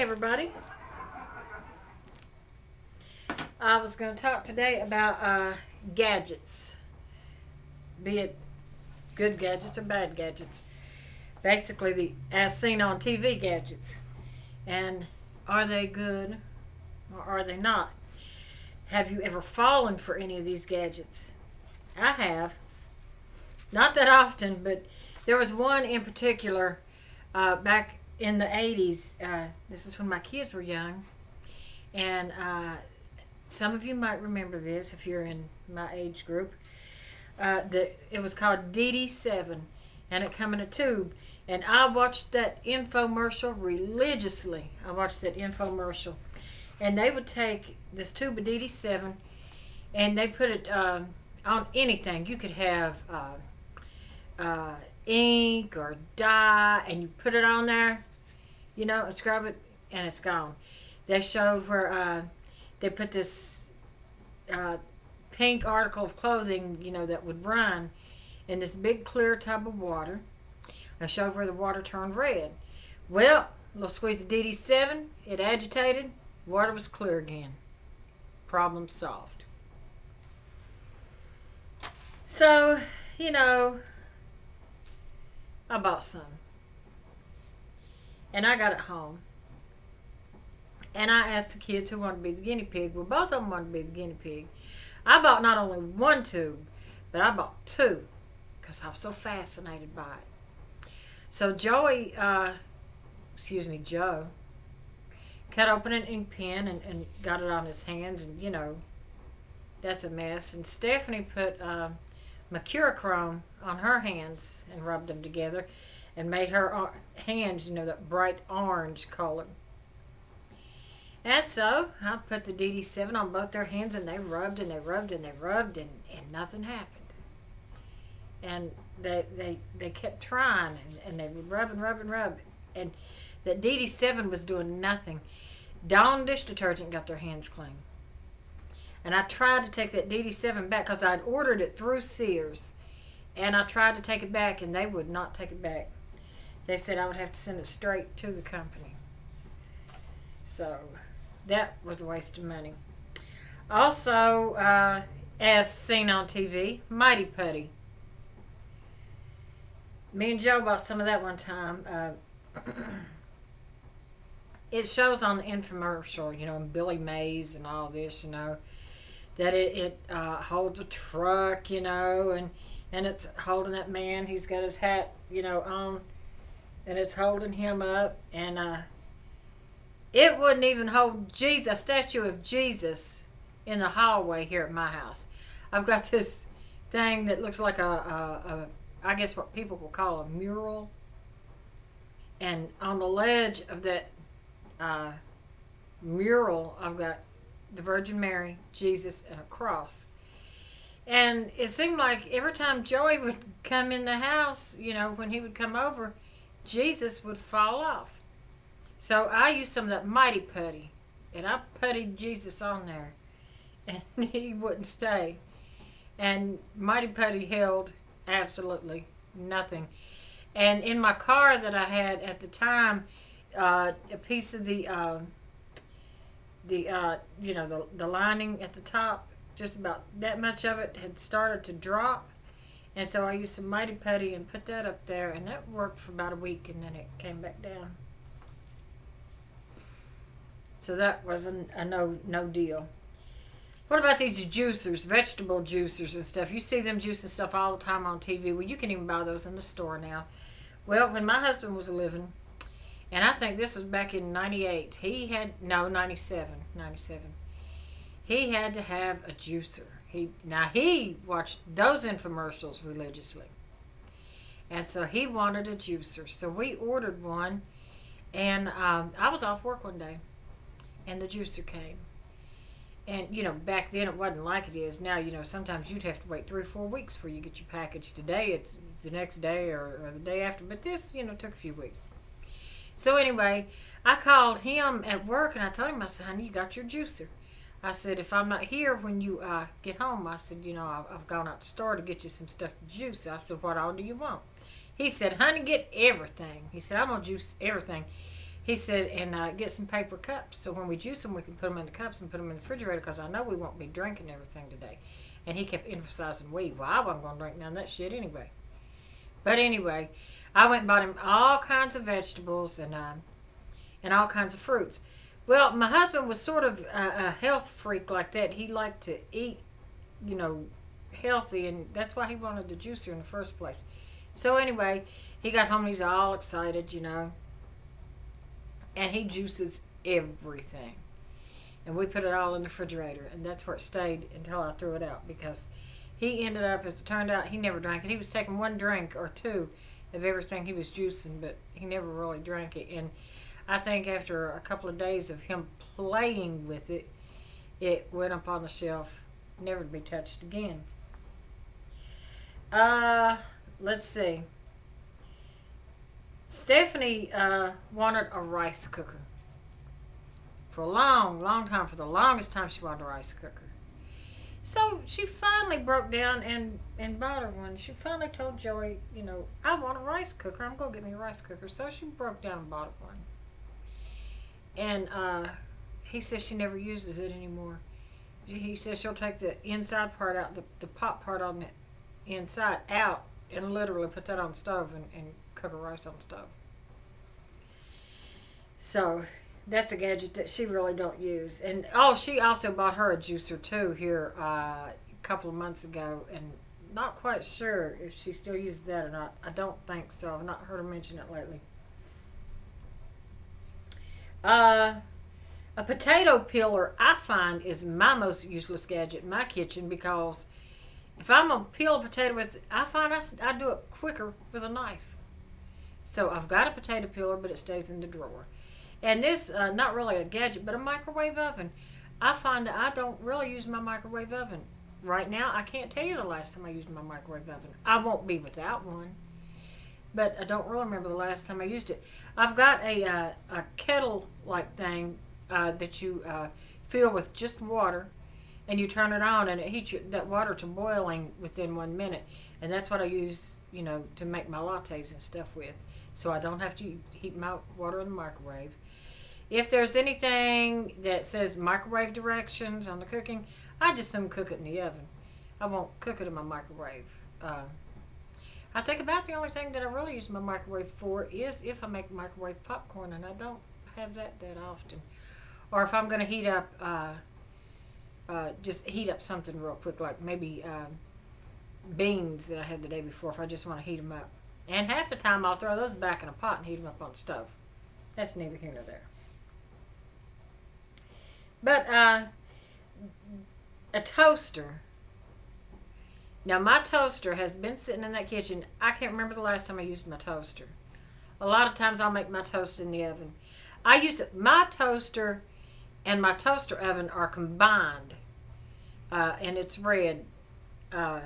everybody. I was going to talk today about gadgets, be it good gadgets or bad gadgets. Basically, the as seen on TV gadgets. And are they good or are they not? Have you ever fallen for any of these gadgets? I have. Not that often, but there was one in particular back in the 80s. This is when my kids were young. And some of you might remember this if you're in my age group. It was called DD7, and it come in a tube. And I watched that infomercial religiously. I watched that infomercial. And they would take this tube of DD7 and they put it on anything. You could have ink or dye, and you put it on there, and scrub it, and it's gone. They showed where they put this pink article of clothing, that would run in this big clear tub of water. I showed where the water turned red. Well, a little squeeze of DD7, it agitated, water was clear again. Problem solved. So, I bought some. And I got it home. And I asked the kids who wanted to be the guinea pig. Well, both of them wanted to be the guinea pig. I bought not only one tube, but I bought two because I was so fascinated by it. So Joe, cut open an ink pen and got it on his hands, and that's a mess. And Stephanie put mercurochrome on her hands and rubbed them together and made her hands, that bright orange color. And so I put the DD7 on both their hands, and they rubbed and they rubbed and they rubbed, and nothing happened. And they kept trying, and they would rub and rub and rub, and that DD7 was doing nothing. Dawn dish detergent got their hands clean. And I tried to take that DD7 back because I'd ordered it through Sears. And I tried to take it back, and they would not take it back. They said I would have to send it straight to the company. So that was a waste of money. Also, as seen on TV, Mighty Putty. Me and Joe bought some of that one time. It shows on the infomercial, and Billy Mays and all this, that it holds a truck, and it's holding that man. He's got his hat, on, and it's holding him up. And it wouldn't even hold a statue of Jesus in the hallway here at my house. I've got this thing that looks like I guess what people will call a mural. And on the ledge of that mural, I've got the Virgin Mary, Jesus, and a cross. And it seemed like every time Joey would come in the house, when he would come over, Jesus would fall off. So I used some of that Mighty Putty, and I puttied Jesus on there, and he wouldn't stay. And Mighty Putty held absolutely nothing. And in my car that I had at the time, a piece of the lining at the top, just about that much of it had started to drop. And so I used some Mighty Putty and put that up there, and that worked for about a week, and then it came back down. So that was a no deal. What about these juicers, vegetable juicers and stuff? You see them juicing stuff all the time on TV. Well, you can even buy those in the store now. Well, when my husband was living, and I think this was back in 98, 97. He had to have a juicer. He watched those infomercials religiously. And so he wanted a juicer. So we ordered one, and I was off work one day, and the juicer came. And, back then it wasn't like it is now. Sometimes you'd have to wait 3 or 4 weeks before you get your package. Today it's the next day or the day after. But this, took a few weeks. So anyway, I called him at work, and I told him, I said, honey, you got your juicer. I said, if I'm not here when you get home, I said, I've gone out to the store to get you some stuff to juice. I said, what all do you want? He said, honey, get everything. He said, I'm going to juice everything. He said, and get some paper cups so when we juice them, we can put them in the cups and put them in the refrigerator because I know we won't be drinking everything today. And he kept emphasizing we. Well, I wasn't going to drink none of that shit anyway. But anyway, I went and bought him all kinds of vegetables and all kinds of fruits. Well, my husband was sort of a health freak like that. He liked to eat, healthy, and that's why he wanted the juicer in the first place. So anyway, he got home and he's all excited, and he juices everything. And we put it all in the refrigerator, and that's where it stayed until I threw it out because he ended up, as it turned out, he never drank it. He was taking one drink or two of everything he was juicing, but he never really drank it. And I think after a couple of days of him playing with it, it went up on the shelf, never to be touched again. Let's see. Stephanie wanted a rice cooker. For a long, long time, for the longest time, she wanted a rice cooker. So she finally broke down and bought her one. She finally told Joey, I want a rice cooker. I'm going to get me a rice cooker. So she broke down and bought one. And he says she never uses it anymore. He says she'll take the inside part out, the pot part on the inside out, and literally put that on the stove and cook her rice on the stove. So that's a gadget that she really don't use. And she also bought her a juicer too here a couple of months ago, and not quite sure if she still uses that or not. I don't think so. I've not heard her mention it lately. A potato peeler, I find, is my most useless gadget in my kitchen because if I'm going to peel a potato with it, I find I do it quicker with a knife. So I've got a potato peeler, but it stays in the drawer. And this, not really a gadget, but a microwave oven. I find that I don't really use my microwave oven. Right now, I can't tell you the last time I used my microwave oven. I won't be without one. But I don't really remember the last time I used it. I've got a kettle-like thing that you fill with just water, and you turn it on, and it heats that water to boiling within 1 minute. And that's what I use, to make my lattes and stuff with. So I don't have to heat my water in the microwave. If there's anything that says microwave directions on the cooking, I just cook it in the oven. I won't cook it in my microwave. I think about the only thing that I really use my microwave for is if I make microwave popcorn, and I don't have that often. Or if I'm going to heat up, just heat up something real quick, like maybe beans that I had the day before, if I just want to heat them up. And half the time I'll throw those back in a pot and heat them up on the stove. That's neither here nor there. But a toaster. Now my toaster has been sitting in that kitchen. I can't remember the last time I used my toaster. A lot of times I'll make my toast in the oven. My toaster and my toaster oven are combined. And it's red. I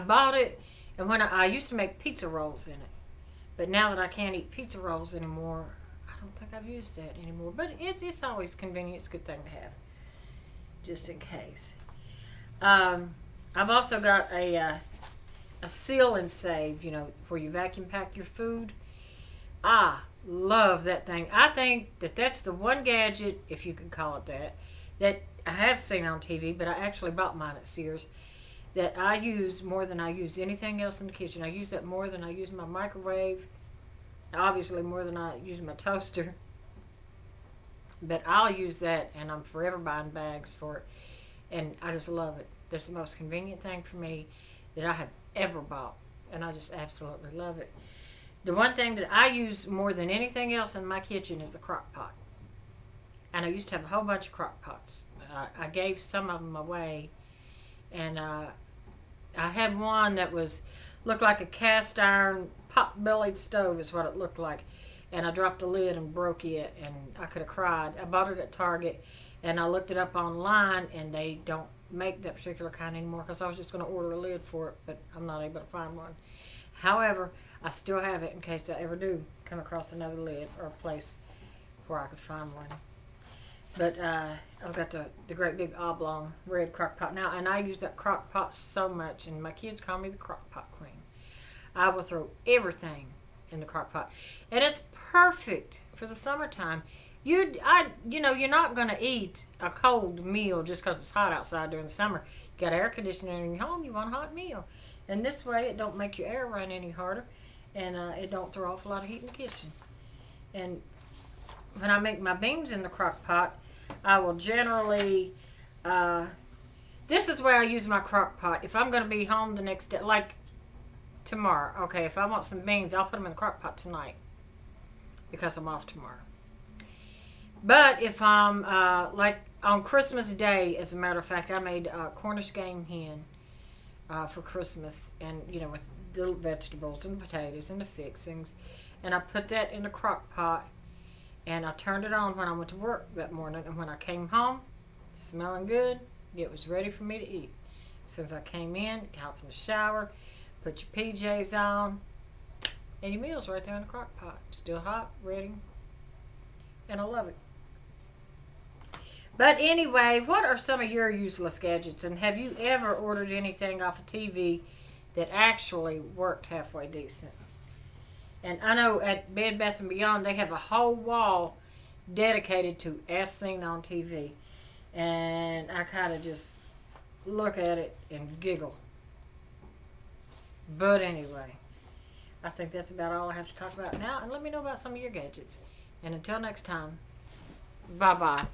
bought it, and when I used to make pizza rolls in it. But now that I can't eat pizza rolls anymore, I don't think I've used that anymore. But it's always convenient. It's a good thing to have, just in case. I've also got a seal and save, where you vacuum pack your food. I love that thing. I think that's the one gadget, if you can call it that I have seen on TV, but I actually bought mine at Sears, that I use more than I use anything else in the kitchen. I use that more than I use my microwave, obviously more than I use my toaster. But I'll use that, and I'm forever buying bags for it, and I just love it. That's the most convenient thing for me that I have ever bought, and I just absolutely love it. The one thing that I use more than anything else in my kitchen is the crock pot. And I used to have a whole bunch of crock pots. I gave some of them away, and I had one that looked like a cast iron pot-bellied stove is what it looked like. And I dropped the lid and broke it, and I could have cried. I bought it at Target, and I looked it up online, and they don't make that particular kind anymore because I was just going to order a lid for it, but I'm not able to find one. However, I still have it in case I ever do come across another lid or a place where I could find one. But I've got the great big oblong red crock pot now, and I use that crock pot so much, and my kids call me the crock pot queen. I will throw everything in the crock pot. And it's perfect for the summertime. You're not going to eat a cold meal just because it's hot outside during the summer. You got air conditioning in your home, you want a hot meal. And this way it don't make your air run any harder, and it don't throw off a lot of heat in the kitchen. And when I make my beans in the crock pot, I will generally, this is where I use my crock pot. If I'm going to be home the next day, like tomorrow, okay, if I want some beans, I'll put them in the crock pot tonight because I'm off tomorrow. But if I'm, like on Christmas Day, as a matter of fact, I made Cornish game hen for Christmas, and, with the vegetables and potatoes and the fixings. And I put that in the crock pot, and I turned it on when I went to work that morning. And when I came home, smelling good, it was ready for me to eat. Since I came in, hop in the shower, put your PJs on, and your meal's right there in the crock pot. Still hot, ready, and I love it. But anyway, what are some of your useless gadgets? And have you ever ordered anything off of TV that actually worked halfway decent? And I know at Bed Bath & Beyond, they have a whole wall dedicated to As Seen on TV. And I kind of just look at it and giggle. But anyway, I think that's about all I have to talk about now. And let me know about some of your gadgets. And until next time, bye-bye.